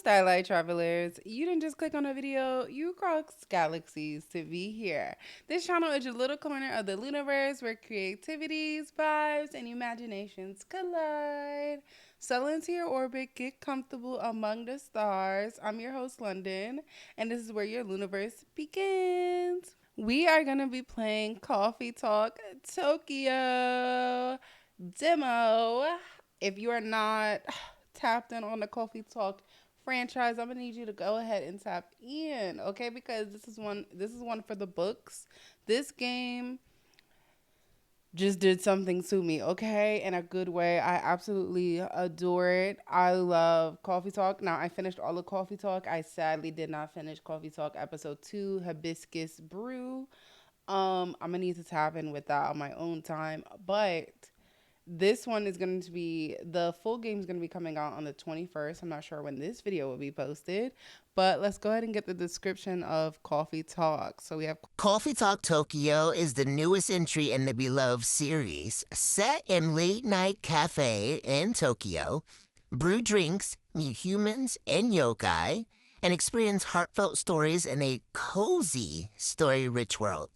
Starlight Travelers. You didn't just click on a video, you crossed galaxies to be here. This channel is your little corner of the universe where creativities, vibes, and imaginations collide. Settle into your orbit, get comfortable among the stars. I'm your host, London, and this is where your universe begins. We are going to be playing Coffee Talk Tokyo demo. If you are not tapped in on the Coffee Talk franchise, I'm gonna need you to go ahead and tap in, okay? Because this is one for the books. This game just did something to me, okay? In a good way. I absolutely adore it. I love Coffee Talk. Now, I finished all of Coffee Talk. I sadly did not finish Coffee Talk episode 2, Hibiscus Brew. I'm gonna need to tap in with that on my own time, but this one is going to be, the full game is going to be coming out on the 21st. I'm not sure when this video will be posted, but let's go ahead and get the description of Coffee Talk. So we have Coffee Talk Tokyo is the newest entry in the beloved series. Set in late-night cafe in Tokyo, brew drinks, meet humans and yokai, and experience heartfelt stories in a cozy, story-rich world.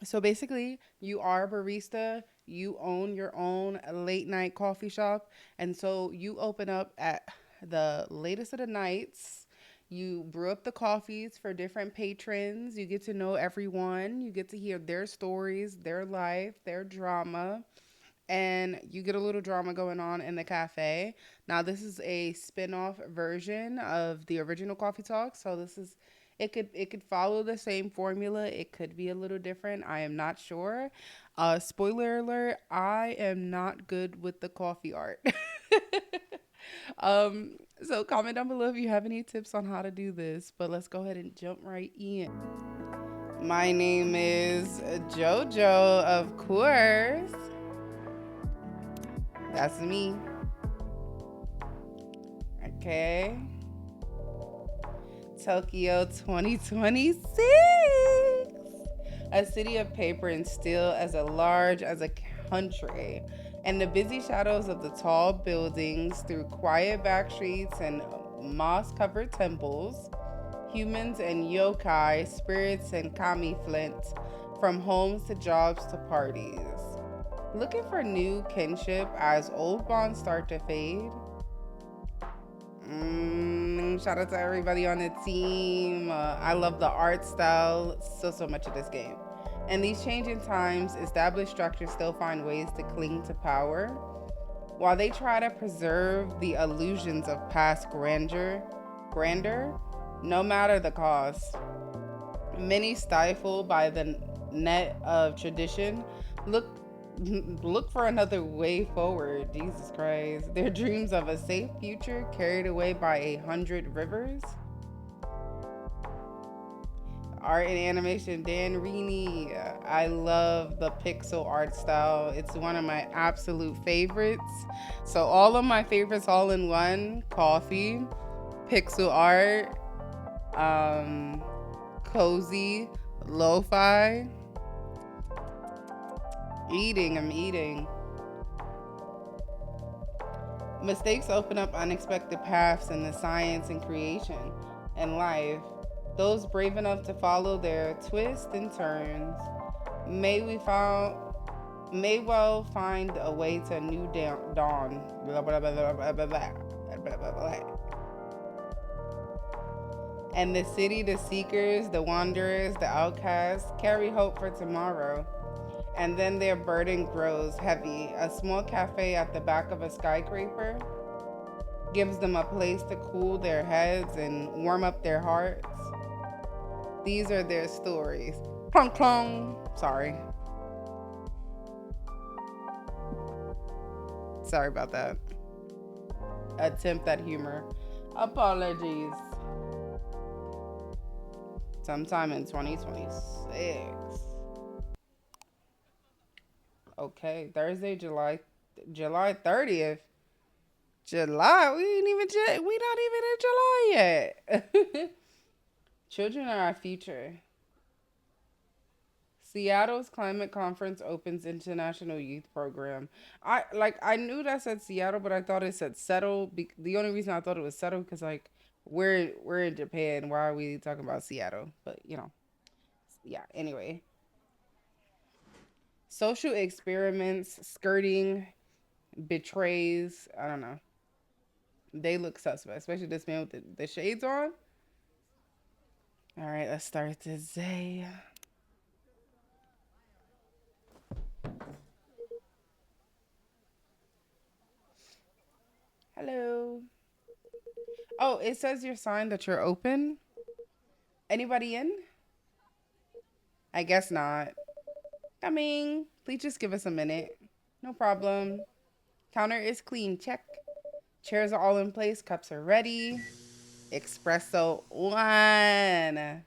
So basically, you are a barista, you own your own late night coffee shop, and so you open up at the latest of the nights. You brew up the coffees for different patrons. You get to know everyone. You get to hear their stories, their life, their drama, and you get a little drama going on in the cafe. Now, this is a spin-off version of the original Coffee Talk, so it could follow the same formula. It could be a little different. I am not sure. Spoiler alert, I am not good with the coffee art. um, so comment down below if you have any tips on how to do this, but let's go ahead and jump right in. My name is JoJo, of course. That's me. Okay. Tokyo 2026. A city of paper and steel as large as a country. And the busy shadows of the tall buildings through quiet back streets and moss covered temples, humans and yokai, spirits and kami flint, from homes to jobs to parties. Looking for new kinship as old bonds start to fade? Shout out to everybody on the team. I love the art style so much of this game. In these changing times, established structures still find ways to cling to power, while they try to preserve the illusions of past grandeur, no matter the cost. Many stifled by the net of tradition, look look for another way forward. Jesus Christ. Their dreams of a safe future carried away by 100 rivers. Art and animation, Dan Reaney. I love the pixel art style. It's one of my absolute favorites. So all of my favorites all in one: coffee, pixel art, cozy, lo-fi. I'm eating. Mistakes open up unexpected paths in the science and creation and life. Those brave enough to follow their twists and turns may we found may well find a way to a new dawn. Blah, blah, blah, blah, blah, blah, blah, blah, blah. And the city, the seekers, the wanderers, the outcasts carry hope for tomorrow. And then their burden grows heavy. A small cafe at the back of a skyscraper gives them a place to cool their heads and warm up their hearts. These are their stories. Clunk clunk. Sorry about that. Attempt at humor. Apologies. Sometime in 2026. Okay, Thursday, July 30th. July? We not even in July yet. Children are our future. Seattle's climate conference opens international youth program. I knew that said Seattle, but I thought it said settle. The only reason I thought it was settle because like we're in Japan. Why are we talking about Seattle? But yeah. Anyway, social experiments, skirting, betrays. I don't know. They look suspect, especially this man with the shades on. All right, let's start today. Hello. Oh, it says your sign that you're open. Anybody in? I guess not. Coming. Please just give us a minute. No problem. Counter is clean. Check. Chairs are all in place. Cups are ready. Espresso one.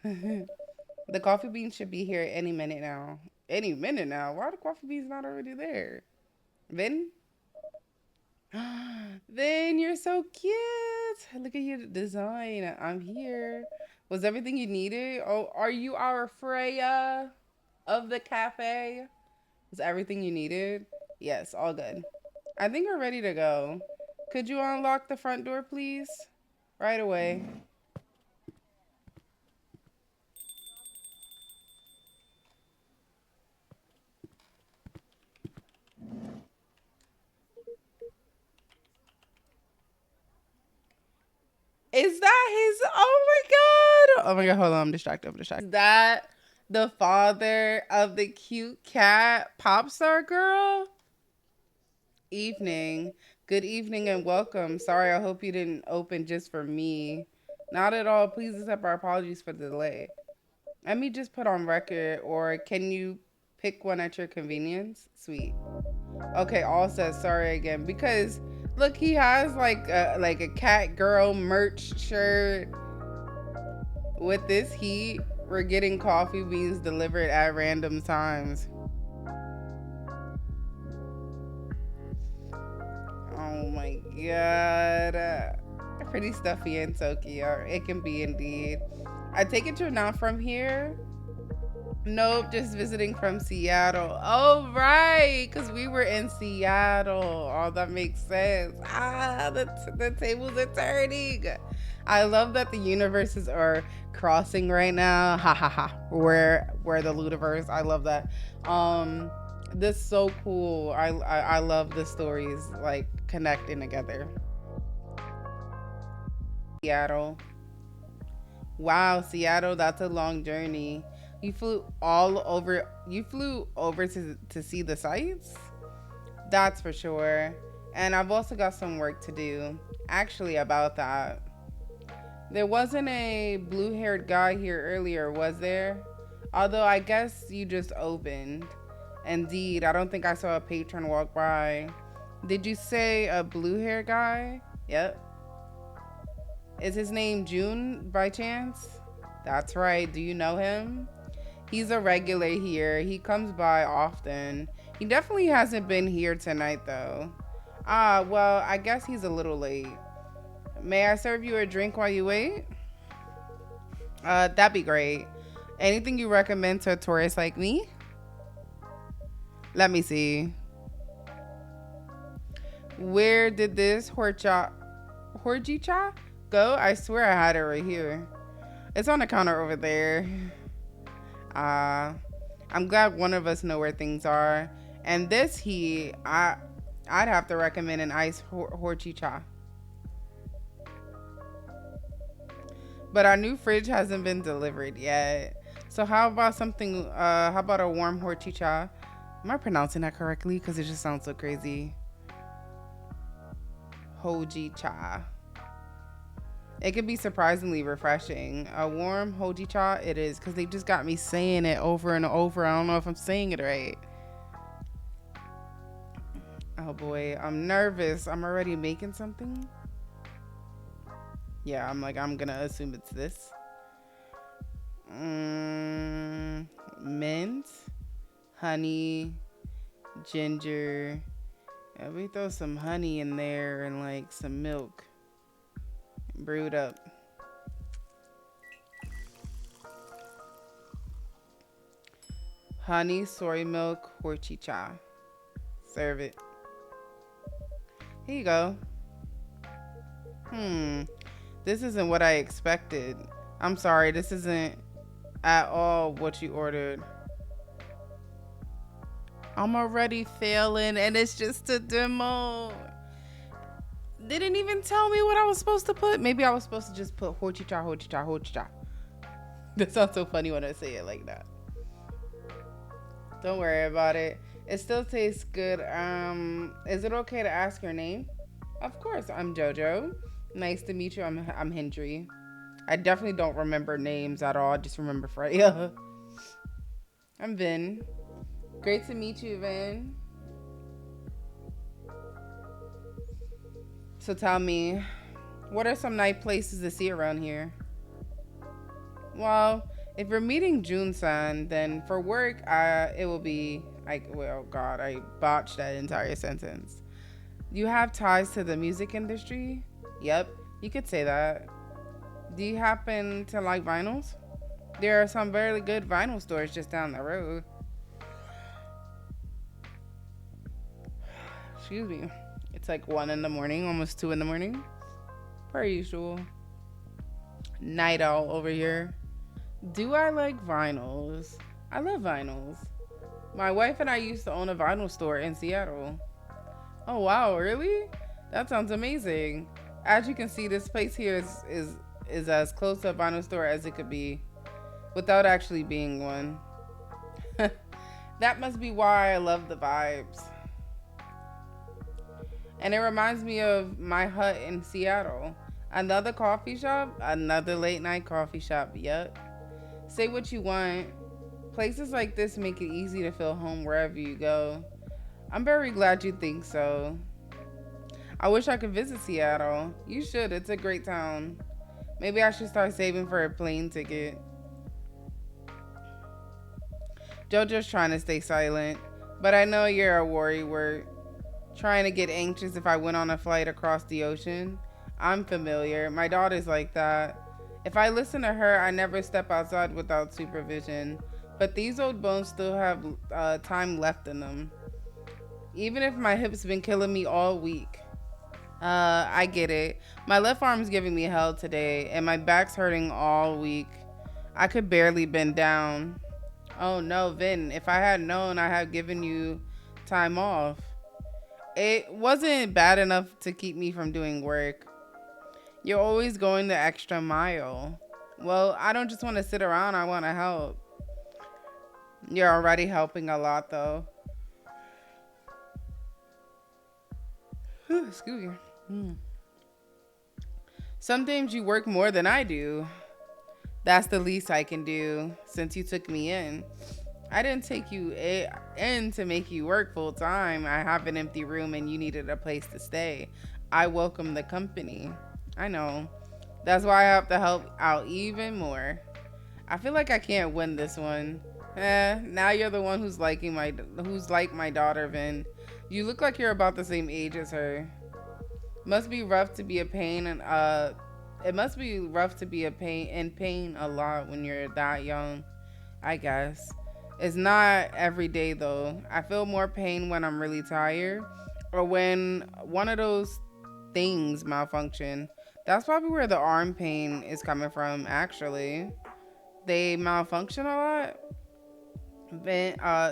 The coffee beans should be here any minute now. Any minute now? Why are the coffee beans not already there? Vin? Vin, you're so cute. Look at your design. I'm here. Was everything you needed? Oh, are you our Freya of the cafe? Was everything you needed? Yes, all good. I think we're ready to go. Could you unlock the front door, please? Right away. Is that his? Oh my god! Oh my god! Hold on, I'm distracted. Is that the father of the cute cat pop star girl? Evening. Good evening and welcome. Sorry, I hope you didn't open just for me. Not at all. Please accept our apologies for the delay. Let me just put on record, or can you pick one at your convenience? Sweet. Okay, all says sorry again because look, he has like a cat girl merch shirt. With this heat, we're getting coffee beans delivered at random times. Oh my god. Pretty stuffy in Tokyo. It can be indeed. I take it you're not from here? Nope, just visiting from Seattle. Oh, right, because we were in Seattle. Oh, that makes sense. The tables are turning. I love that the universes are crossing right now. Ha ha ha. We're the Ludiverse. I love that. This is so cool. I love the stories like connecting together. Seattle. Wow, Seattle, that's a long journey. You flew over to see the sights? That's for sure. And I've also got some work to do. Actually about that. There wasn't a blue-haired guy here earlier, was there? Although I guess you just opened. Indeed, I don't think I saw a patron walk by. Did you say a blue-haired guy? Yep. Is his name June by chance? That's right. Do you know him? He's a regular here. He comes by often. He definitely hasn't been here tonight though. Ah, well, I guess he's a little late. May I serve you a drink while you wait? That'd be great. Anything you recommend to a tourist like me? Let me see. Where did this horjicha go? I swear I had it right here. It's on the counter over there. Uh, I'm glad one of us know where things are. And this I'd have to recommend an iced horchata. But our new fridge hasn't been delivered yet. So how about how about a warm horchata? Am I pronouncing that correctly? Because it just sounds so crazy. Hoji cha. It can be surprisingly refreshing. A warm hoji cha it is because they just got me saying it over and over. I don't know if I'm saying it right. Oh boy, I'm nervous. I'm already making something. Yeah, I'm gonna assume it's this. Mint, honey, ginger. Yeah, we throw some honey in there and like some milk. Brewed up. Honey, soy milk, horchata. Serve it. Here you go. Hmm. This isn't what I expected. I'm sorry, this isn't at all what you ordered. I'm already failing and it's just a demo. They didn't even tell me what I was supposed to put. Maybe I was supposed to just put horchata, horchata, horchata. That sounds so funny when I say it like that. Don't worry about it. It still tastes good. Is it okay to ask your name? Of course, I'm Jojo. Nice to meet you. I'm Hendry. I definitely don't remember names at all. I just remember Freya. I'm Vin. Great to meet you, Vin. So tell me, what are some nice places to see around here? Well, if we're meeting Jun-san, then for work, it will be like, well, God, I botched that entire sentence. You have ties to the music industry? Yep, you could say that. Do you happen to like vinyls? There are some very good vinyl stores just down the road. Excuse me. It's like 1 in the morning, almost 2 in the morning. Per usual. Night owl over here. Do I like vinyls? I love vinyls. My wife and I used to own a vinyl store in Seattle. Oh wow, really? That sounds amazing. As you can see, this place here is as close to a vinyl store as it could be, without actually being one. That must be why I love the vibes. And it reminds me of my hut in Seattle. Another coffee shop, another late night coffee shop. Yep. Say what you want. Places like this make it easy to feel home wherever you go. I'm very glad you think so. I wish I could visit Seattle. You should. It's a great town. Maybe I should start saving for a plane ticket. JoJo's trying to stay silent, but I know you're a worrywart. Trying to get anxious if I went on a flight across the ocean. I'm familiar. My daughter's like that. If I listen to her, I never step outside without supervision. But these old bones still have time left in them. Even if my hips been killing me all week. I get it. My left arm's giving me hell today, and my back's hurting all week. I could barely bend down. Oh no, Vin, if I had known, I had given you time off. It wasn't bad enough to keep me from doing work. You're always going the extra mile. Well, I don't just want to sit around, I want to help. You're already helping a lot, though. Excuse me. Sometimes you work more than I do. That's the least I can do since you took me in. I didn't take you in to make you work full time. I have an empty room and you needed a place to stay. I welcome the company. I know. That's why I have to help out even more. I feel like I can't win this one. Now you're the one who's like my daughter, Vin. You look like you're about the same age as her. Must be rough to be a pain and it must be rough to be in pain a lot when you're that young, I guess. It's not every day though. I feel more pain when I'm really tired or when one of those things malfunction. That's probably where the arm pain is coming from, actually. They malfunction a lot.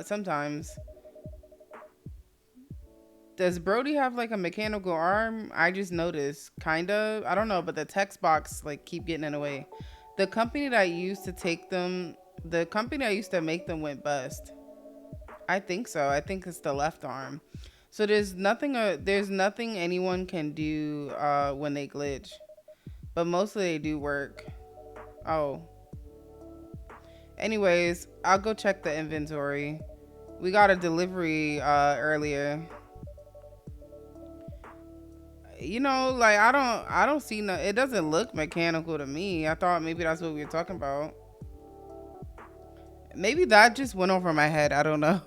Sometimes. Does Brody have like a mechanical arm? I just noticed. Kind of. I don't know, but the text box like keep getting in the way. The company that used to make them went bust. I think so. I think it's the left arm. So there's nothing anyone can do when they glitch. But mostly they do work. Oh. Anyways, I'll go check the inventory. We got a delivery earlier. You know, like I don't see no, it doesn't look mechanical to me. I thought maybe that's what we were talking about. Maybe that just went over my head. I don't know.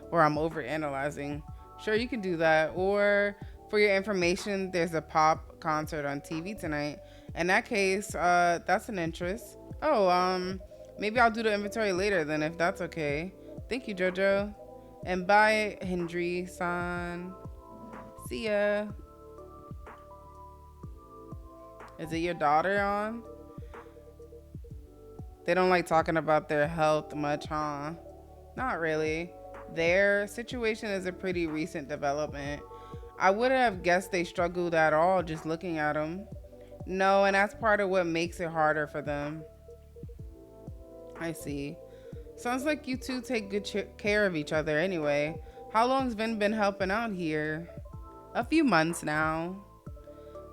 Or I'm over analyzing. Sure, you can do that. Or for your information, there's a pop concert on TV tonight. In that case, that's an interest. Oh, maybe I'll do the inventory later then if that's okay. Thank you, Jojo. And bye, Hendry-san. See ya. Is it your daughter on? They don't like talking about their health much, huh? Not really. Their situation is a pretty recent development. I wouldn't have guessed they struggled at all just looking at them. No, and that's part of what makes it harder for them. I see. Sounds like you two take good care of each other anyway. How long's Vin been helping out here? A few months now.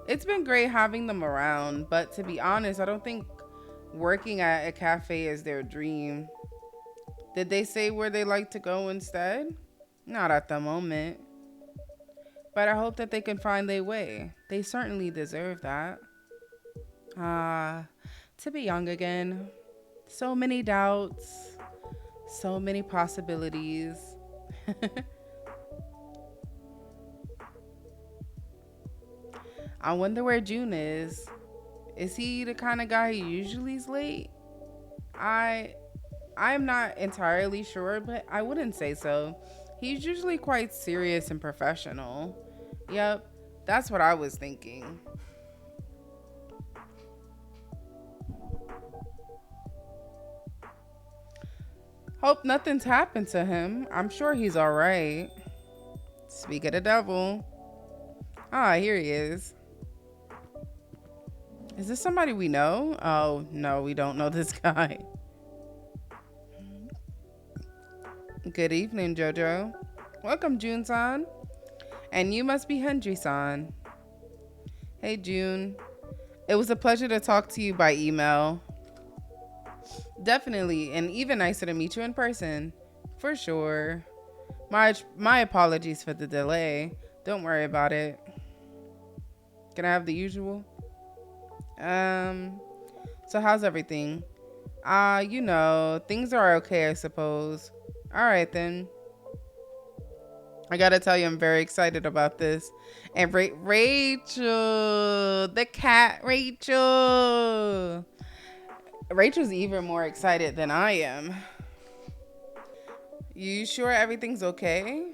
It's been great having them around, but to be honest, I don't think working at a cafe is their dream. Did they say where they like to go instead? Not at the moment. But I hope that they can find their way. They certainly deserve that. Ah, to be young again. So many doubts, so many possibilities. I wonder where June is. Is he the kind of guy who usually is late? I I'm not entirely sure, but I wouldn't say so. He's usually quite serious and professional. Yep, that's what I was thinking. Hope nothing's happened to him. I'm sure he's all right. Speak of the devil. Ah, here he is. Is this somebody we know? Oh, no, we don't know this guy. Good evening, Jojo. Welcome, June-san. And you must be Hendry-san. Hey, June. It was a pleasure to talk to you by email. Definitely, and even nicer to meet you in person. For sure. My apologies for the delay. Don't worry about it. Can I have the usual? So how's everything? Things are okay, I suppose. All right, then. I gotta tell you, I'm very excited about this. And Rachel, the cat, Rachel. Rachel's even more excited than I am. You sure everything's okay?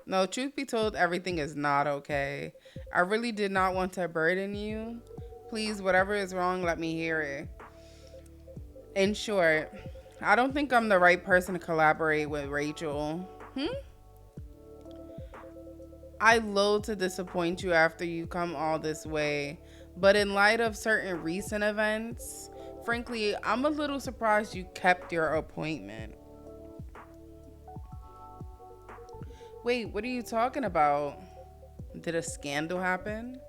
No, truth be told, everything is not okay. I really did not want to burden you. Please, whatever is wrong, let me hear it. In short, I don't think I'm the right person to collaborate with Rachel. I loathe to disappoint you after you come all this way, but in light of certain recent events, frankly, I'm a little surprised you kept your appointment. Wait, what are you talking about? Did a scandal happen?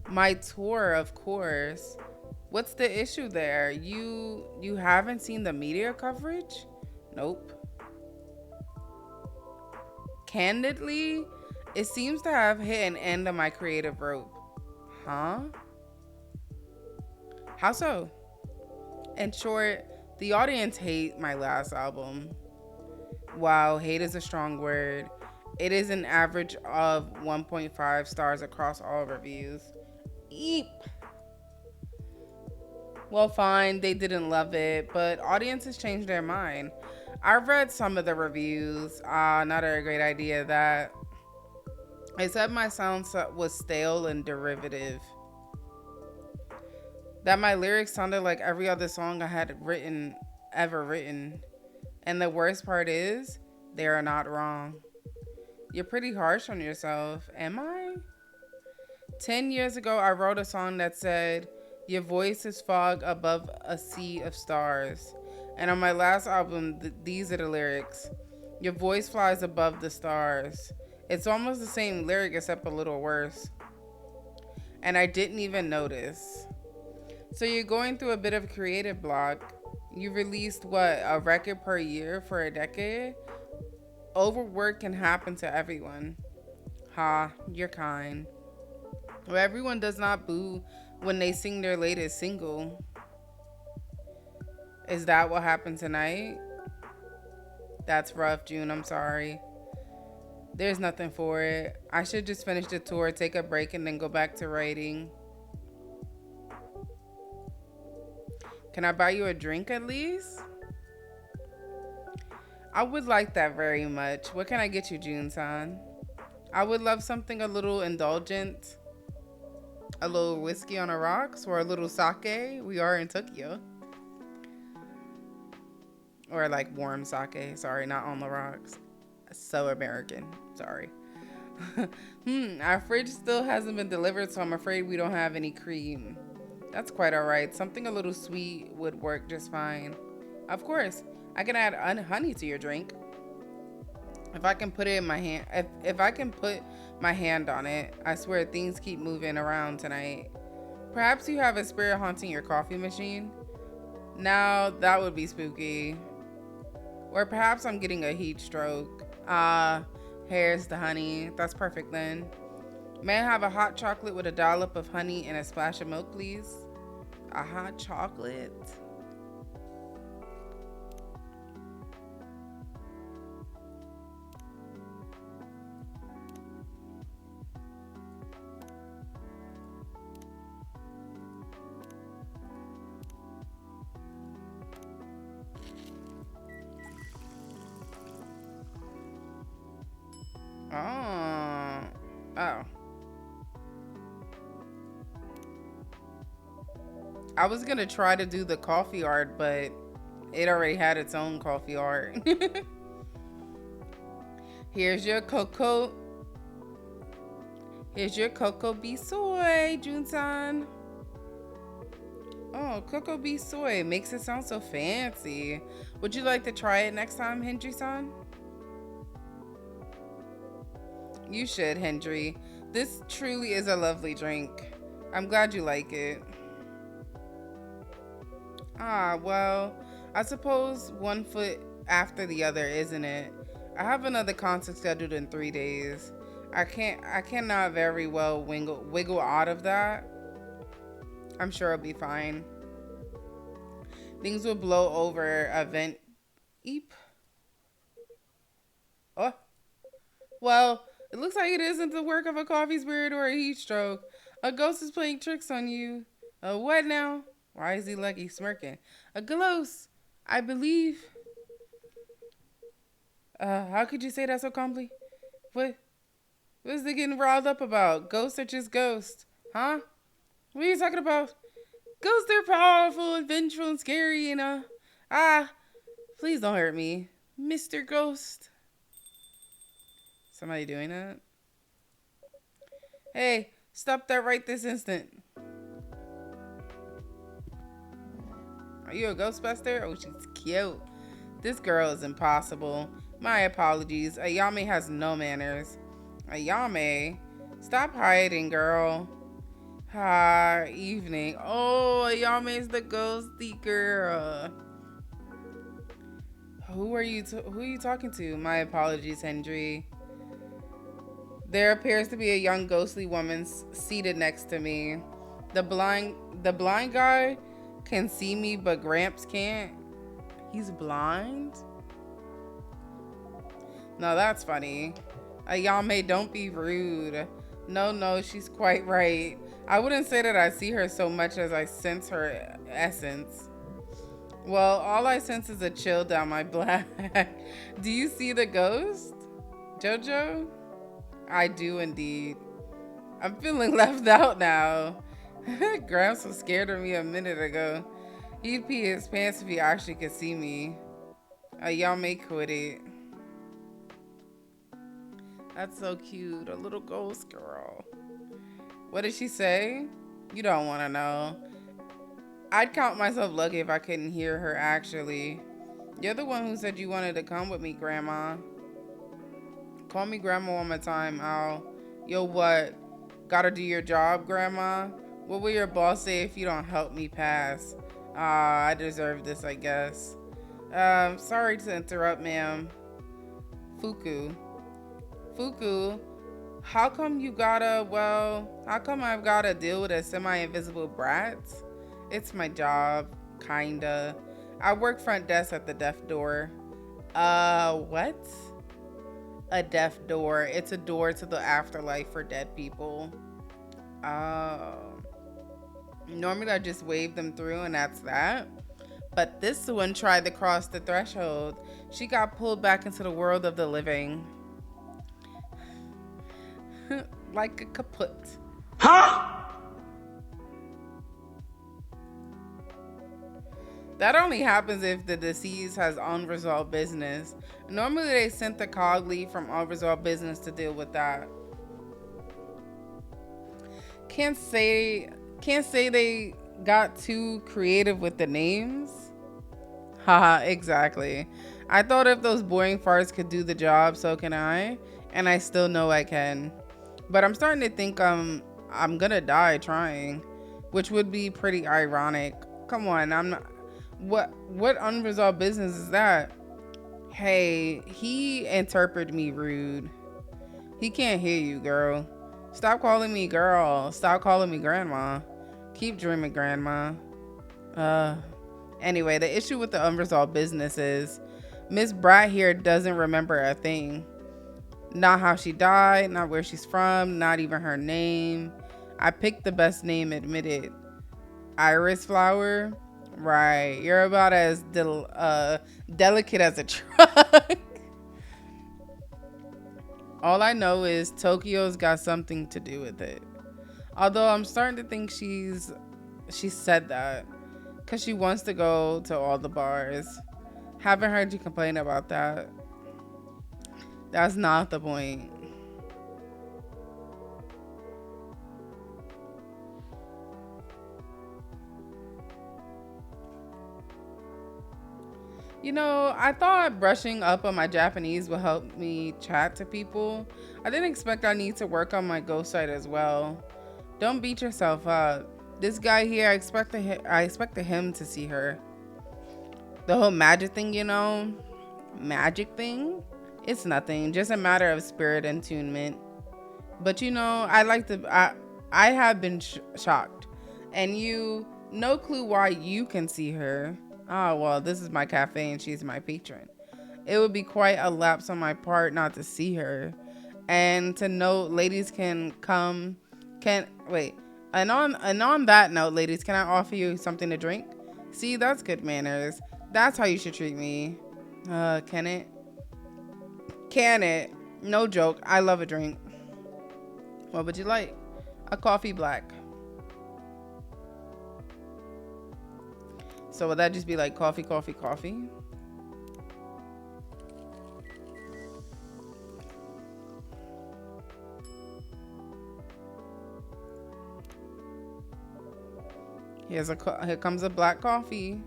My tour, of course. What's the issue there? You haven't seen the media coverage? Nope. Candidly, it seems to have hit an end of my creative rope. Huh? How so? In short, the audience hate my last album. Wow, hate is a strong word. It is an average of 1.5 stars across all reviews. Eep. Well, fine, they didn't love it, but audiences changed their mind. I've read some of the reviews. Not a great idea that. It said my sound was stale and derivative. That my lyrics sounded like every other song I had ever written. And the worst part is, they are not wrong. You're pretty harsh on yourself. Am I? 10 years ago, I wrote a song that said, your voice is fog above a sea of stars. And on my last album, these are the lyrics. Your voice flies above the stars. It's almost the same lyric except a little worse. And I didn't even notice. So you're going through a bit of a creative block. You released what, a record per year for a decade? Overwork can happen to everyone. Ha, you're kind. Well, everyone does not boo when they sing their latest single. Is that what happened tonight? That's rough, June. I'm sorry. There's nothing for it. I should just finish the tour, take a break, and then go back to writing. Can I buy you a drink at least? I would like that very much. What can I get you, June-san? I would love something a little indulgent. A little whiskey on the rocks or a little sake. We are in Tokyo. Or like warm sake. Sorry, not on the rocks. So American. Sorry. Our fridge still hasn't been delivered, so I'm afraid we don't have any cream. That's quite alright. Something a little sweet would work just fine. Of course, I can add honey to your drink. If I can put it in my hand, if I can put my hand on it, I swear things keep moving around tonight. Perhaps you have a spirit haunting your coffee machine. Now that would be spooky. Or perhaps I'm getting a heat stroke. Here's the honey. That's perfect then. May I have a hot chocolate with a dollop of honey and a splash of milk, please? A hot chocolate? Oh. Oh. I was gonna try to do the coffee art, but it already had its own coffee art. Here's your cocoa. Here's your cocoa bee soy, Jun-san. Oh, cocoa bee soy makes it sound so fancy. Would you like to try it next time, Hendry-san? You should, Hendry. This truly is a lovely drink. I'm glad you like it. Ah, well, I suppose one foot after the other, isn't it? I have another concert scheduled in 3 days. I cannot very well wiggle out of that. I'm sure I'll be fine. Things will blow over event. Eep. Oh. Well, it looks like it isn't the work of a coffee spirit or a heat stroke. A ghost is playing tricks on you. A what now? Why is he lucky smirking? A ghost, I believe. How could you say that so calmly? What's they getting riled up about? Ghosts are just ghosts. Huh? What are you talking about? Ghosts are powerful and vengeful and scary and please don't hurt me. Mr. Ghost. Somebody doing that? Hey, stop that right this instant. Are you a Ghostbuster? Oh, she's cute. This girl is impossible. My apologies. Ayame has no manners. Ayame? Stop hiding, girl. Hi, evening. Oh, Ayame's the ghosty girl. Who are you talking to? My apologies, Hendry. There appears to be a young ghostly woman seated next to me. The blind guy can see me, but Gramps can't. He's blind? No, that's funny. Ayame, don't be rude. No, she's quite right. I wouldn't say that I see her so much as I sense her essence. Well, all I sense is a chill down my back. Do you see the ghost, Jojo? I do indeed. I'm feeling left out now. Gramps was scared of me a minute ago. He'd pee his pants if he actually could see me. Ayame quit it. That's so cute. A little ghost girl. What did she say? You don't want to know. I'd count myself lucky if I couldn't hear her actually. You're the one who said you wanted to come with me, Grandma. Call me Grandma one more time, Al. Yo, what? Gotta do your job, Grandma? What will your boss say if you don't help me pass? I deserve this, I guess. Sorry to interrupt, ma'am. Fuku, how come I've gotta deal with a semi-invisible brat? It's my job, kinda. I work front desk at the deaf door. What? A deaf door. It's a door to the afterlife for dead people. Normally I just wave them through and that's that. But this one tried to cross the threshold. She got pulled back into the world of the living. Like a kaput. That only happens if the deceased has unresolved business. Normally, they sent the cog lead from unresolved business to deal with that. Can't say, can't say they got too creative with the names. Haha, exactly. I thought if those boring farts could do the job, so can I. And I still know I can. But I'm starting to think I'm gonna die trying, which would be pretty ironic. Come on, I'm not. What unresolved business is that? Hey, he interpreted me rude. He can't hear you, girl. Stop calling me girl. Stop calling me grandma. Keep dreaming, grandma. Uh. Anyway, the issue with the unresolved business is Miss Brat here doesn't remember a thing. Not how she died, not where she's from, not even her name. I picked the best name admitted. Iris Flower? Right. You're about as delicate as a truck. All I know is Tokyo's got something to do with it. Although I'm starting to think she said that because she wants to go to all the bars. Haven't heard you complain about that. That's not the point. You know, I thought brushing up on my Japanese would help me chat to people. I didn't expect I need to work on my ghost site as well. Don't beat yourself up. This guy here, I expected him to see her. The whole magic thing, you know? Magic thing? It's nothing, just a matter of spirit and attunement. But you know, I have been shocked. And no clue why you can see her. Oh, well, this is my cafe and she's my patron. It would be quite a lapse on my part not to see her. And to note, ladies wait. And on that note, ladies, can I offer you something to drink? See, that's good manners. That's how you should treat me. Can it? Can it? No joke. I love a drink. What would you like? A coffee black. So would that just be like coffee, coffee, coffee? Here comes a black coffee.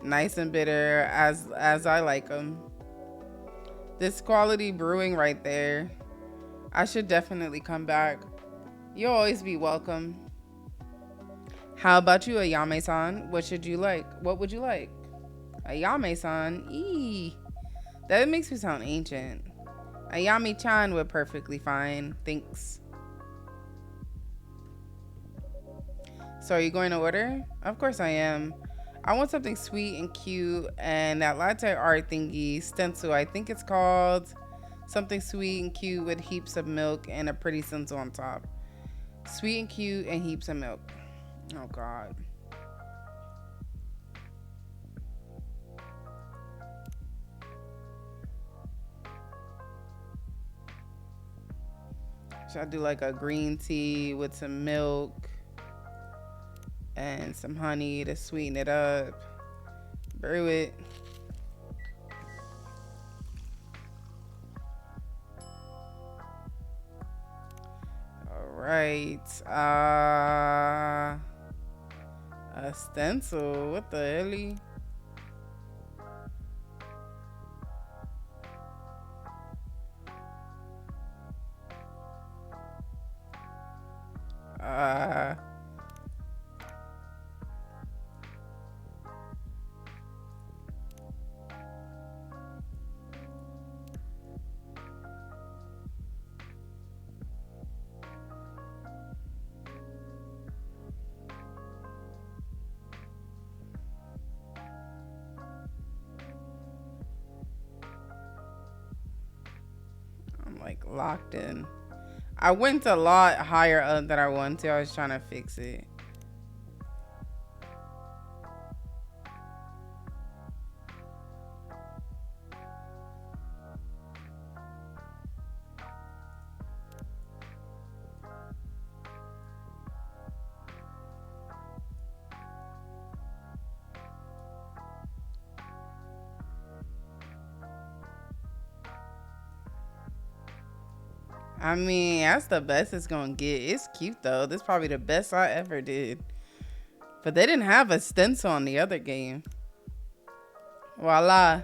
Nice and bitter as I like them. This quality brewing right there. I should definitely come back. You'll always be welcome. How about you, Ayame-san? What should you like? What would you like? Ayame-san? Eee. That makes me sound ancient. Ayame-chan would perfectly fine. Thanks. So are you going to order? Of course I am. I want something sweet and cute and that latte art thingy, stencil, I think it's called. Something sweet and cute with heaps of milk and a pretty stencil on top. Sweet and cute and heaps of milk. Oh God. Should I do like a green tea with some milk and some honey to sweeten it up? Brew it. All right. A stencil. What the hell? Uh, I'm like locked in. I went a lot higher up than I wanted to. I was trying to fix it. I mean, that's the best it's gonna get. It's cute though. This is probably the best I ever did. But they didn't have a stencil on the other game. Voila.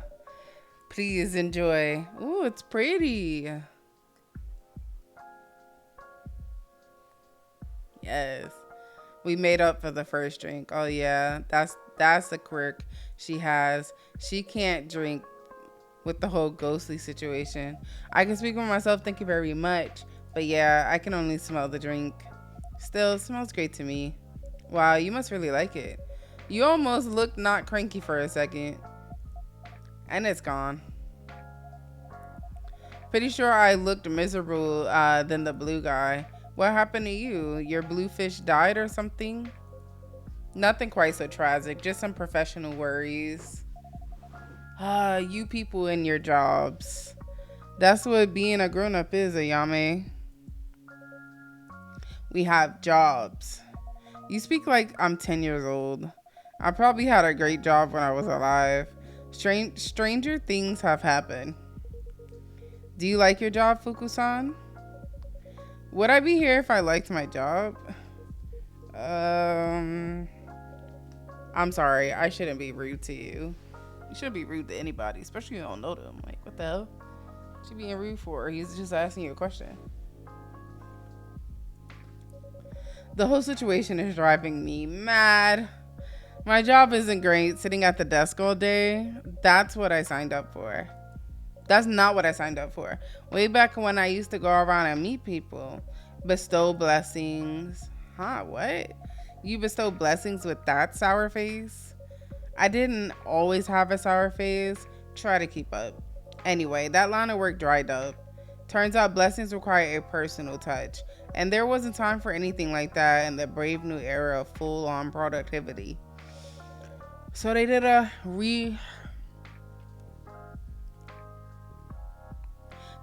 Please enjoy. Ooh, it's pretty. Yes. We made up for the first drink. Oh yeah. That's the quirk she has. She can't drink with the whole ghostly situation. I can speak for myself, thank you very much. But yeah, I can only smell the drink. Still, smells great to me. Wow, you must really like it. You almost looked not cranky for a second. And it's gone. Pretty sure I looked miserable than the blue guy. What happened to you? Your blue fish died or something? Nothing quite so tragic, just some professional worries. You people in your jobs. That's what being a grown-up is, Ayame. We have jobs. You speak like I'm 10 years old. I probably had a great job when I was alive. Stranger things have happened. Do you like your job, Fukusan? Would I be here if I liked my job? I'm sorry. I shouldn't be rude to you. You shouldn't be rude to anybody, especially if you don't know them. Like, what the hell? What you being rude for? He's just asking you a question. The whole situation is driving me mad. My job isn't great. Sitting at the desk all day. That's what I signed up for. That's not what I signed up for. Way back when I used to go around and meet people. Bestow blessings. Huh, what? You bestow blessings with that sour face? I didn't always have a sour face. Try to keep up. Anyway, that line of work dried up. Turns out blessings require a personal touch. And there wasn't time for anything like that in the brave new era of full-on productivity. So they did a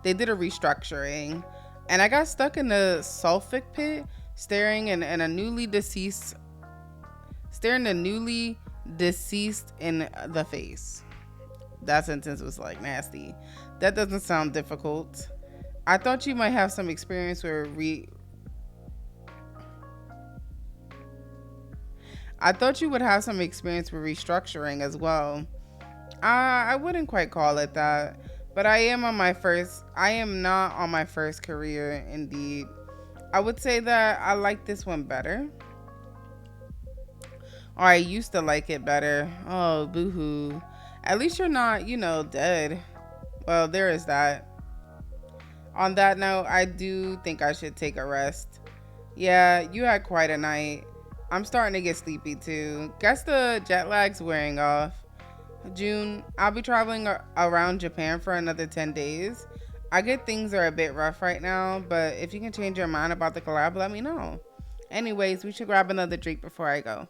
restructuring, and I got stuck in the sulfuric pit, staring the newly deceased in the face. That sentence was like nasty. That doesn't sound difficult. I thought you might have some experience with I thought you would have some experience with restructuring as well. I wouldn't quite call it that, but I am not on my first career indeed. I would say that I like this one better. Or I used to like it better. Oh, boo-hoo. At least you're not, dead. Well, there is that. On that note, I do think I should take a rest. Yeah, you had quite a night. I'm starting to get sleepy too. Guess the jet lag's wearing off. June, I'll be traveling around Japan for another 10 days. I get things are a bit rough right now, but if you can change your mind about the collab, let me know. Anyways, we should grab another drink before I go.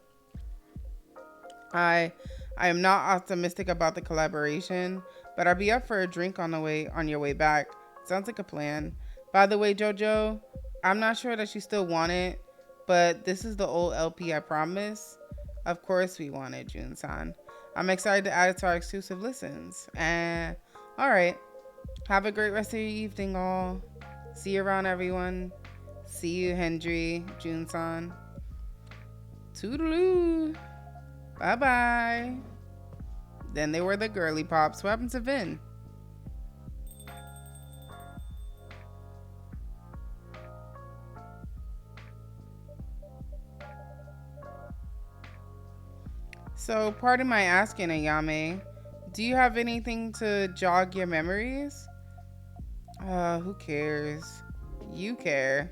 I am not optimistic about the collaboration, but I'll be up for a drink on your way back. Sounds like a plan. By the way, Jojo, I'm not sure that you still want it, but this is the old LP, I promise. Of course we want it, June-san. I'm excited to add it to our exclusive listens. And all right, have a great rest of your evening, all. See you around, everyone. See you, Hendry, June-san. Toodaloo. Bye-bye. Then they were the girly pops. What happened to Vin? So, pardon my asking, Ayame, do you have anything to jog your memories? Who cares? You care.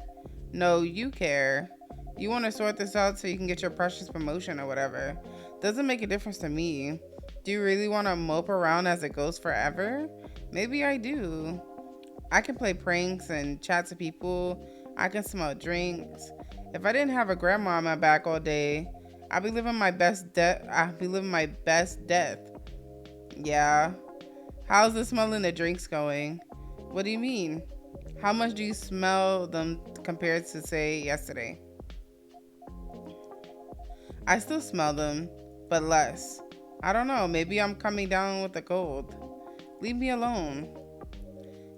No, you care. You want to sort this out so you can get your precious promotion or whatever. Doesn't make a difference to me. Do you really want to mope around as a ghost forever? Maybe I do. I can play pranks and chat to people. I can smell drinks. If I didn't have a grandma on my back all day, I'd be living my best death. Yeah. How's the smelling the drinks going? What do you mean? How much do you smell them compared to, say, yesterday? I still smell them, but less. I don't know. Maybe I'm coming down with the cold. Leave me alone.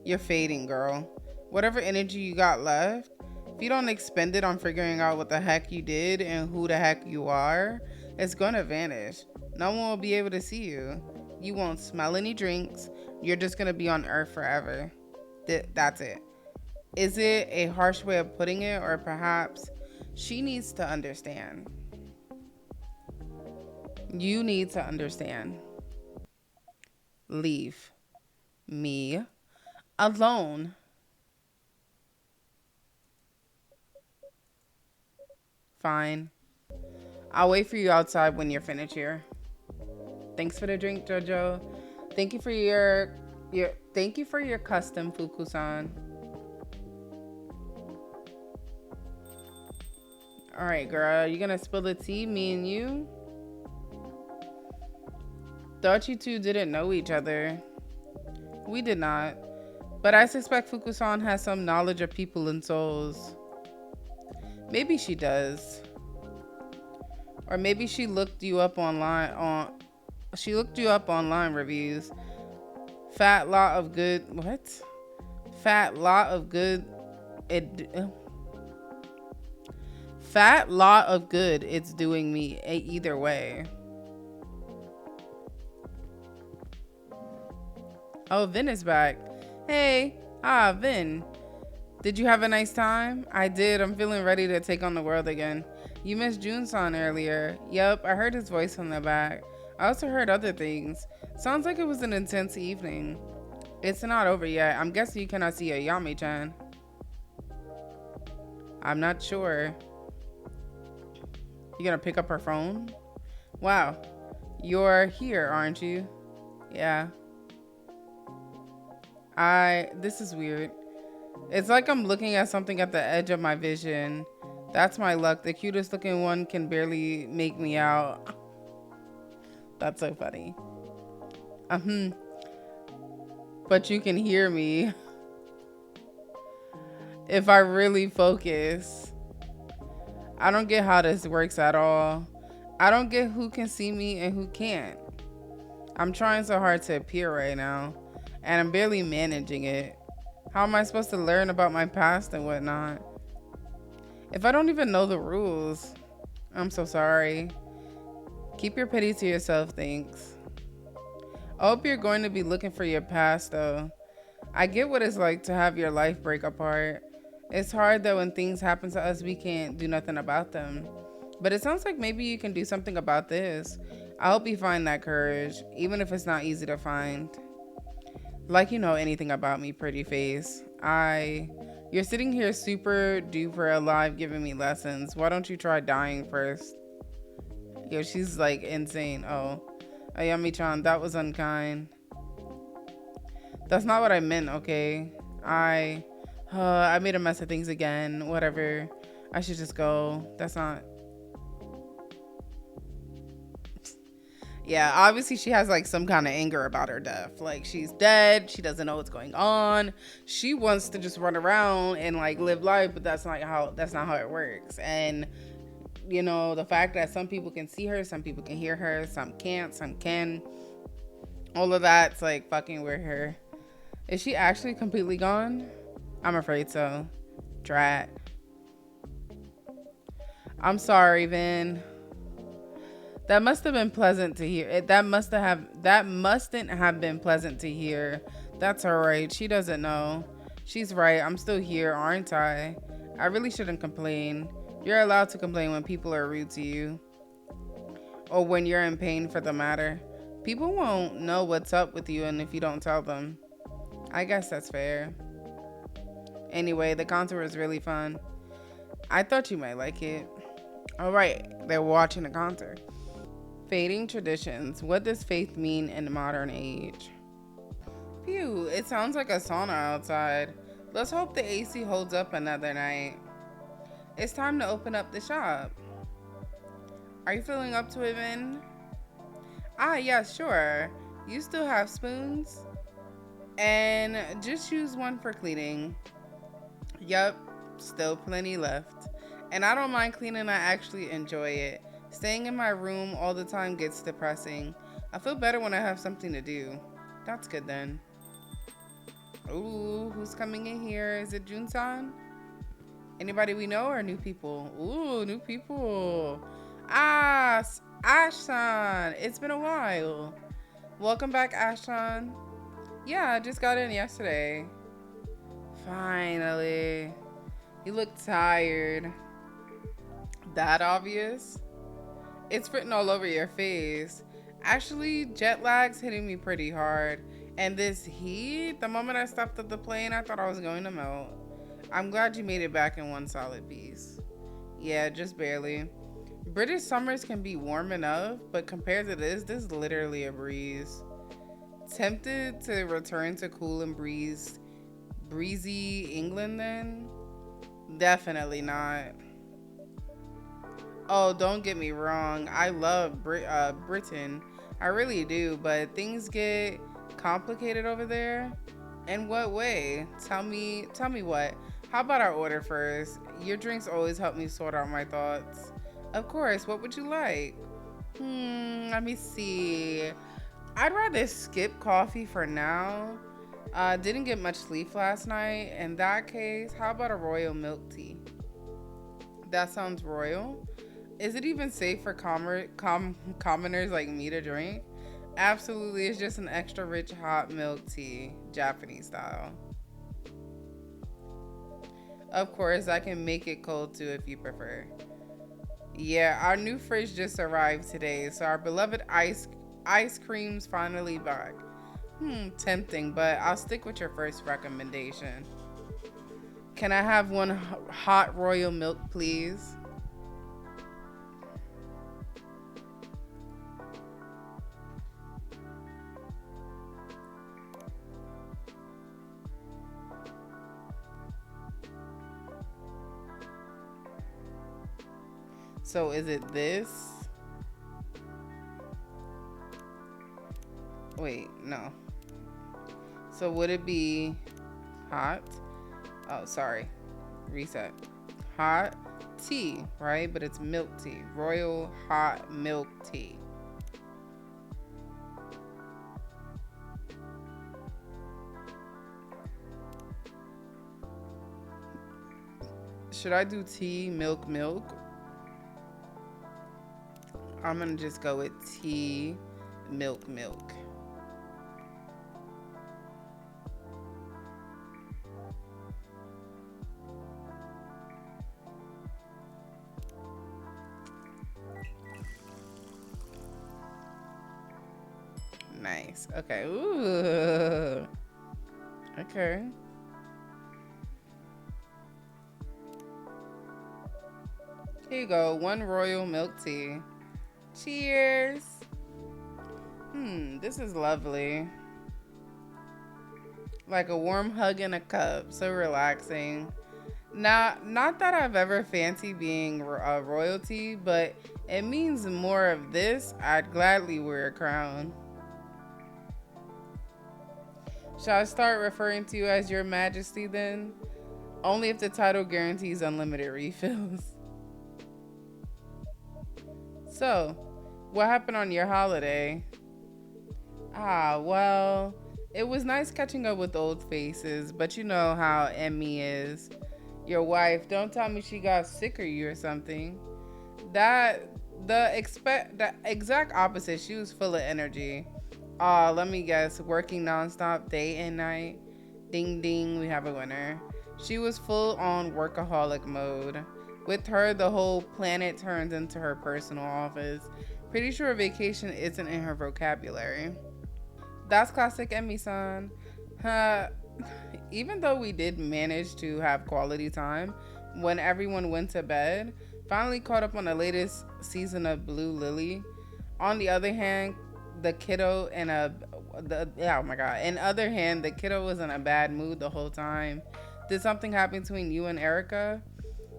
You're fading, girl. Whatever energy you got left, if you don't expend it on figuring out what the heck you did and who the heck you are, it's gonna vanish. No one will be able to see you. You won't smell any drinks. You're just gonna be on Earth forever. That's it. Is it a harsh way of putting it, or perhaps she needs to understand? You need to understand. Leave me alone. Fine. I'll wait for you outside when you're finished here. Thanks for the drink, Jojo. Thank you for your thank you for your custom, Fukusan. All right, girl. You gonna spill the tea, me and you? Thought you two didn't know each other. We did not. But I suspect Fukusan has some knowledge of people and souls. Maybe she does. Or maybe she looked you up online reviews. Fat lot of good what? Fat lot of good it Fat lot of good it's doing me either way. Oh, Vin is back. Hey. Vin. Did you have a nice time? I did. I'm feeling ready to take on the world again. You missed Jun-san earlier. Yep, I heard his voice from the back. I also heard other things. Sounds like it was an intense evening. It's not over yet. I'm guessing you cannot see Ayami-chan. I'm not sure. You gonna pick up her phone? Wow. You're here, aren't you? Yeah. This is weird. It's like I'm looking at something at the edge of my vision. That's my luck. The cutest looking one can barely make me out. That's so funny. But you can hear me if I really focus. I don't get how this works at all. I don't get who can see me and who can't. I'm trying so hard to appear right now, and I'm barely managing it. How am I supposed to learn about my past and whatnot if I don't even know the rules? I'm so sorry. Keep your pity to yourself, thanks. I hope you're going to be looking for your past, though. I get what it's like to have your life break apart. It's hard that when things happen to us, we can't do nothing about them. But it sounds like maybe you can do something about this. I hope you find that courage, even if it's not easy to find. Like you know anything about me, pretty face. You're sitting here super duper alive giving me lessons. Why don't you try dying first? Yo, she's like insane. Oh, Ayami-chan, that was unkind. That's not what I meant, okay? I made a mess of things again. Whatever. I should just go. That's not... Yeah, obviously she has like some kind of anger about her death. Like she's dead. She doesn't know what's going on. She wants to just run around and like live life, but that's not how it works. And you know, the fact that some people can see her, some people can hear her, some can't, some can. All of that's like fucking with her. Is she actually completely gone? I'm afraid so. Drat. I'm sorry, Vin. That must have been pleasant to hear. That mustn't have been pleasant to hear. That's alright. She doesn't know. She's right. I'm still here, aren't I? I really shouldn't complain. You're allowed to complain when people are rude to you. Or when you're in pain, for the matter. People won't know what's up with you and if you don't tell them. I guess that's fair. Anyway, the concert was really fun. I thought you might like it. Alright, they're watching the concert. Fading traditions. What does faith mean in the modern age? Phew, it sounds like a sauna outside. Let's hope the AC holds up another night. It's time to open up the shop. Are you feeling up to it, Vin? Yeah, sure. You still have spoons? And just use one for cleaning. Yup, still plenty left. And I don't mind cleaning, I actually enjoy it. Staying in my room all the time gets depressing. I feel better when I have something to do. That's good then. Ooh, who's coming in here? Is it Junsan? Anybody we know or new people? Ooh, new people. Ah, Ashton. It's been a while. Welcome back, Ashton. Yeah, I just got in yesterday. Finally. You look tired. That obvious? It's written all over your face. Actually, jet lag's hitting me pretty hard. And this heat, the moment I stepped off the plane, I thought I was going to melt. I'm glad you made it back in one solid piece. Yeah, just barely. British summers can be warm enough, but compared to this is literally a breeze. Tempted to return to cool and breezy England then? Definitely not. Oh, don't get me wrong. I love Britain. I really do, but things get complicated over there. In what way? Tell me what. How about our order first? Your drinks always help me sort out my thoughts. Of course, what would you like? Let me see. I'd rather skip coffee for now. Didn't get much sleep last night. In that case, how about a royal milk tea? That sounds royal. Is it even safe for commoners like me to drink? Absolutely, it's just an extra rich hot milk tea, Japanese style. Of course, I can make it cold too if you prefer. Yeah, our new fridge just arrived today, so our beloved ice cream's finally back. Tempting, but I'll stick with your first recommendation. Can I have one hot royal milk, please? So is it this? Wait, no. So would it be hot? Oh, sorry. Reset. Hot tea, right? But it's milk tea. Royal hot milk tea. Should I do tea, milk? I'm gonna just go with tea, milk. Nice. Okay. Ooh. Okay. Here you go. One royal milk tea. Cheers. This is lovely. Like a warm hug in a cup. So relaxing. Not that I've ever fancied being a royalty, but it means more of this. I'd gladly wear a crown. Shall I start referring to you as Your Majesty then? Only if the title guarantees unlimited refills. So, what happened on your holiday? Well, it was nice catching up with old faces, but you know how Emmy is. Your wife, don't tell me she got sick or you or something. That the exact opposite. She was full of energy. Let me guess, working nonstop day and night. Ding ding, we have a winner. She was full on workaholic mode. With her, the whole planet turns into her personal office. Pretty sure vacation isn't in her vocabulary. That's classic Emmy-san. Uh, Even though we did manage to have quality time when everyone went to bed, finally caught up on the latest season of Blue Lily. On the other hand, the kiddo in a oh my god. In other hand, the kiddo was in a bad mood the whole time. Did something happen between you and Erica?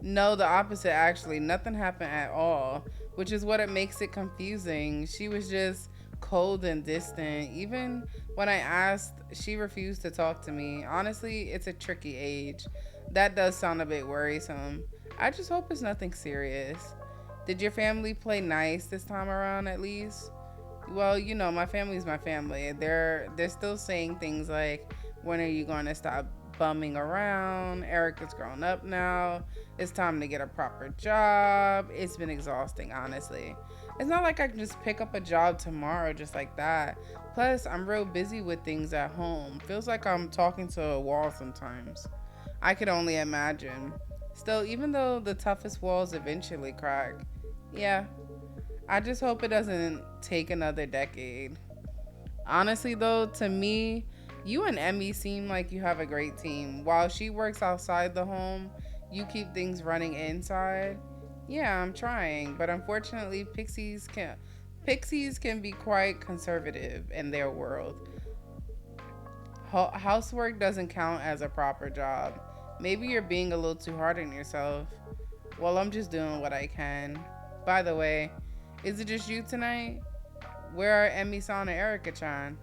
No, the opposite actually. Nothing happened at all, which is what it makes it confusing. She was just cold and distant. Even when I asked, she refused to talk to me. Honestly, it's a tricky age. That does sound a bit worrisome. I just hope it's nothing serious. Did your family play nice this time around at least? Well, you know, my family's my family. They're still saying things like, When are you going to stop bumming around? Erica's grown up now. It's time to get a proper job. It's been exhausting, honestly. It's not like I can just pick up a job tomorrow just like that. Plus, I'm real busy with things at home. Feels like I'm talking to a wall sometimes. I could only imagine. Still, even though the toughest walls eventually crack, yeah, I just hope it doesn't take another decade. Honestly, though, to me, you and Emmy seem like you have a great team. While she works outside the home, you keep things running inside. Yeah, I'm trying, but unfortunately, pixies can be quite conservative in their world. Housework doesn't count as a proper job. Maybe you're being a little too hard on yourself. Well, I'm just doing what I can. By the way, is it just you tonight? Where are Emmy-san and Erica-chan?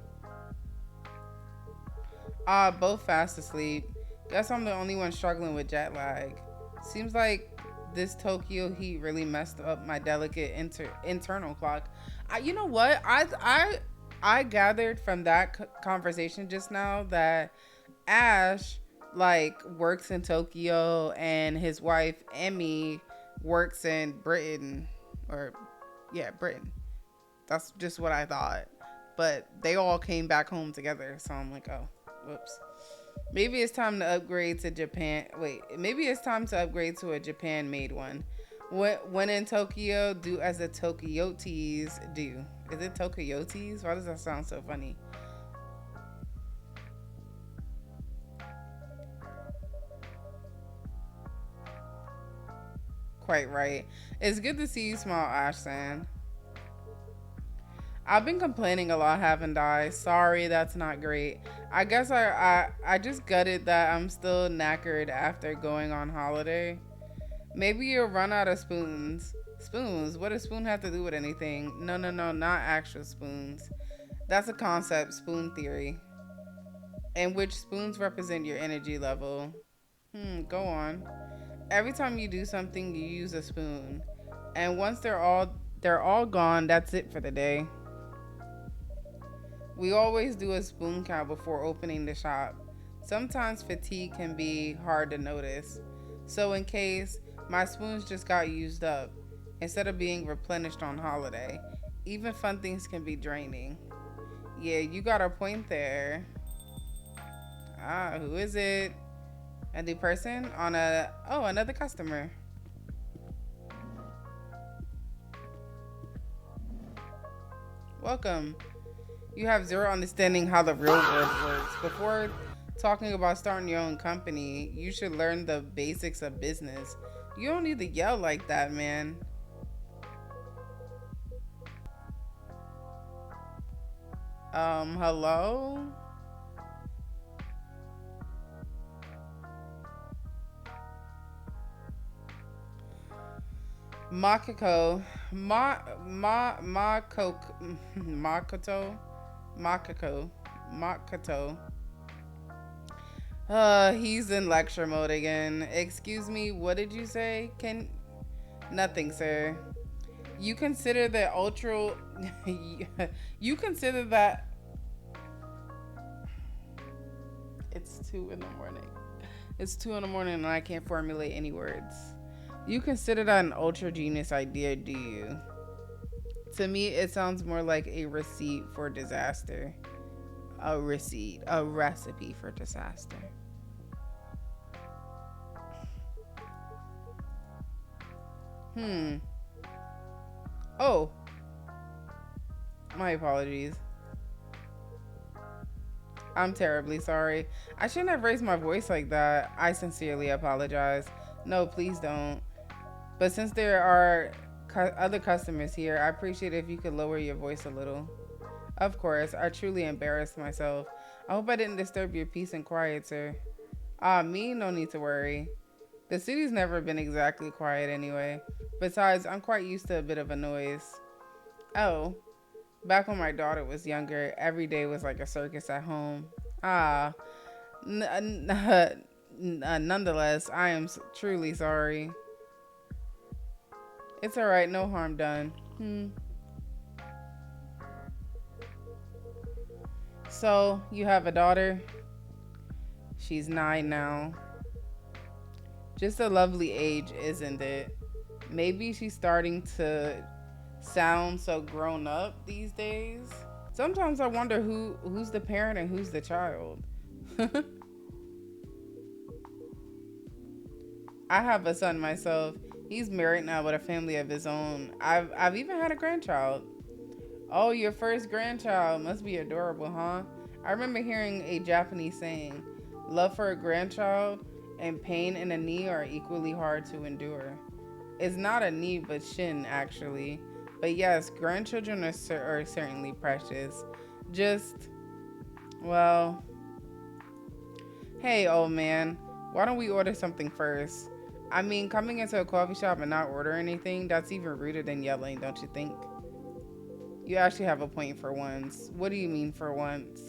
Both fast asleep. Guess I'm the only one struggling with jet lag. Seems like this Tokyo heat really messed up my delicate internal clock. You know what? I gathered from that conversation just now that Ash like works in Tokyo and his wife Emmy works in Britain, or yeah, Britain. That's just what I thought. But they all came back home together, so I'm like, oh, whoops. Maybe it's time to upgrade to Japan. Wait, maybe it's time to upgrade to a Japan-made one. When in Tokyo, do as the Tokyotes do. Is it Tokyotes? Why does that sound so funny? Quite right. It's good to see you smile, Ashton. I've been complaining a lot, haven't I? Sorry, that's not great. I guess I just gutted that I'm still knackered after going on holiday. Maybe you'll run out of spoons. Spoons? What does spoon have to do with anything? No, no, no, not actual spoons. That's a concept, spoon theory, in which spoons represent your energy level. Go on. Every time you do something, you use a spoon, and once they're all gone, that's it for the day. We always do a spoon count before opening the shop. Sometimes fatigue can be hard to notice. So, in case my spoons just got used up, instead of being replenished on holiday, even fun things can be draining. Yeah, you got a point there. Who is it? A new person on another customer. Welcome. You have zero understanding how the real world works. Before talking about starting your own company, you should learn the basics of business. You don't need to yell like that, man. Hello? Makako. Makoto. Makoto. He's in lecture mode again. Excuse me, what did you say? Nothing, sir. You consider the ultra you consider that it's 2 in the morning. It's 2 in the morning and I can't formulate any words. You consider that an ultra genius idea, do you? To me, it sounds more like a receipt for disaster. A recipe for disaster. Hmm. Oh, my apologies. I'm terribly sorry. I shouldn't have raised my voice like that. I sincerely apologize. No, please don't. But since there are other customers here, I appreciate if you could lower your voice a little. Of course, I truly embarrassed myself. I hope I didn't disturb your peace and quiet, sir. Me? No need to worry. The city's never been exactly quiet anyway. Besides, I'm quite used to a bit of a noise. Oh, back when my daughter was younger, every day was like a circus at home. Ah, nonetheless, I am truly sorry. It's alright, no harm done. So, you have a daughter? She's 9 now. Just a lovely age, isn't it? Maybe she's starting to sound so grown up these days. Sometimes I wonder who's the parent and who's the child. I have a son myself. He's married now with a family of his own. I've even had a grandchild. Oh, your first grandchild must be adorable, huh? I remember hearing a Japanese saying, love for a grandchild and pain in a knee are equally hard to endure. It's not a knee, but shin, actually. But yes, grandchildren are certainly precious. Just, well, hey, old man, why don't we order something first? I mean, coming into a coffee shop and not order anything, that's even ruder than yelling, don't you think? You actually have a point for once. What do you mean for once?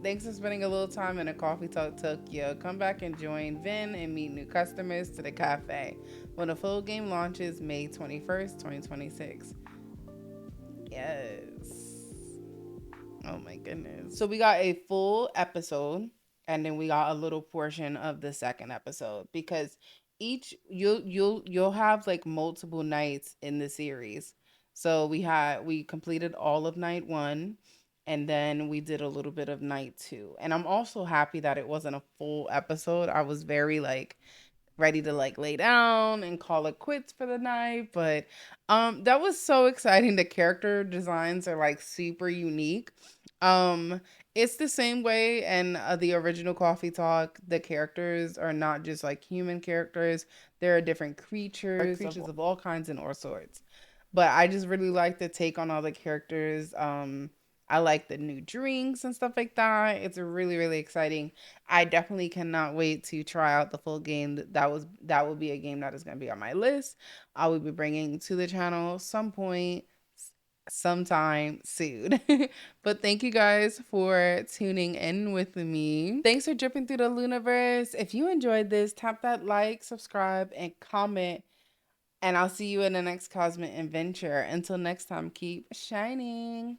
Thanks for spending a little time in a coffee talk Tokyo. Come back and join Vin and meet new customers to the cafe when the full game launches May 21st, 2026. Yes. Oh my goodness. So we got a full episode and then we got a little portion of the second episode because each you'll have like multiple nights in the series. So we completed all of night 1 and then we did a little bit of night 2. And I'm also happy that it wasn't a full episode. I was very like ready to like lay down and call it quits for the night, but that was so exciting. The character designs are like super unique. um it's the same way in the original coffee talk. The characters are not just like human characters. There are different creatures of all kinds and all sorts, but I just really like the take on all the characters. I like the new drinks and stuff like that. It's really, really exciting. I definitely cannot wait to try out the full game. That will be a game that is going to be on my list. I will be bringing to the channel some point sometime soon. But thank you guys for tuning in with me. Thanks for dripping through the Luniverse. If you enjoyed this, tap that like, subscribe, and comment. And I'll see you in the next Cosmic Adventure. Until next time, keep shining.